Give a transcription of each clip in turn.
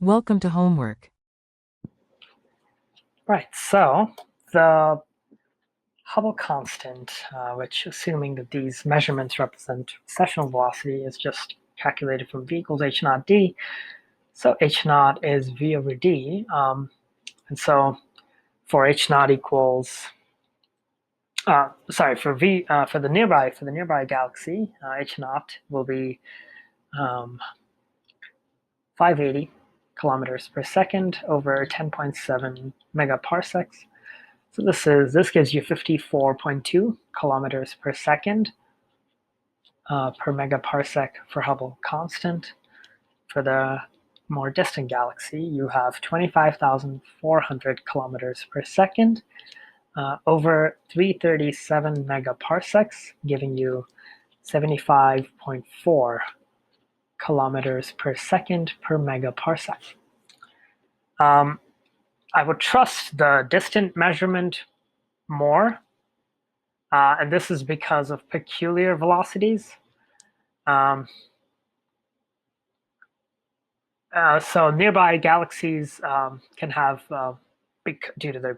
Welcome to homework. Right, so the Hubble constant, which assuming that these measurements represent recessional velocity, is just calculated from v equals h naught d. So h naught is v over d, and so for h naught equals, for the nearby galaxy, h naught will be 580 kilometers per second over 10.7 megaparsecs. So this gives you 54.2 kilometers per second per megaparsec for Hubble constant. For the more distant galaxy, you have 25,400 kilometers per second over 337 megaparsecs, giving you 75.4 kilometers per second per megaparsec. I would trust the distant measurement more, and this is because of peculiar velocities. So nearby galaxies can have, due to their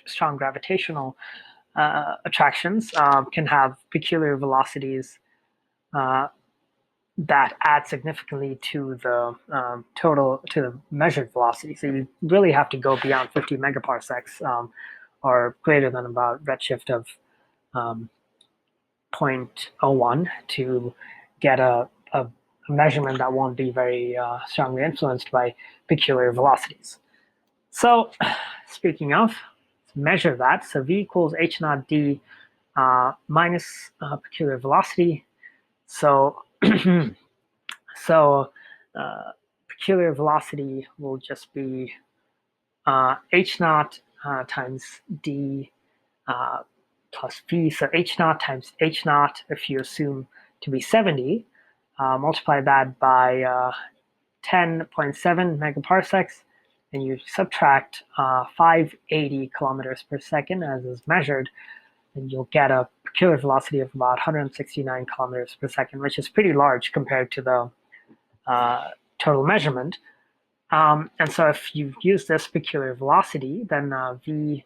strong gravitational attractions, can have peculiar velocities that add significantly to the to the measured velocity. So you really have to go beyond 50 megaparsecs or greater than about redshift of 0.01 to get a measurement that won't be very strongly influenced by peculiar velocities. So speaking of, let's measure that. So v equals h naught d minus peculiar velocity. So peculiar velocity will just be h naught times d plus v. So h naught times h naught, if you assume to be 70, multiply that by 10.7 megaparsecs, and you subtract 580 kilometers per second as is measured, and you'll get a peculiar velocity of about 169 kilometers per second, which is pretty large compared to the total measurement. And so if you use this peculiar velocity, then v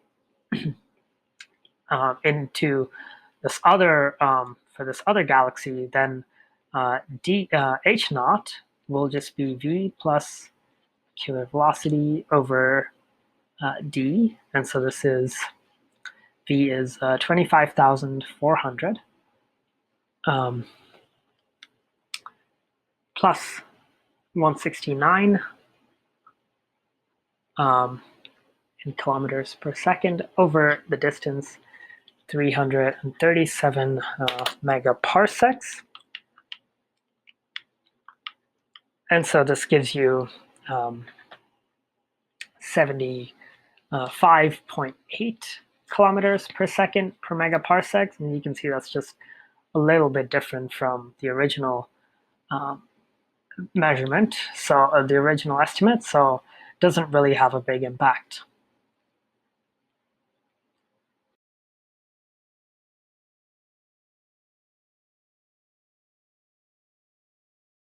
into this other, for this other galaxy, then h naught will just be v plus peculiar velocity over d, and so this is v is 25,400 plus 169 in kilometers per second over the distance 337 megaparsecs. And so this gives you 75.8 kilometers per second per megaparsec. And you can see that's just a little bit different from the original measurement, so the original estimate, so it doesn't really have a big impact.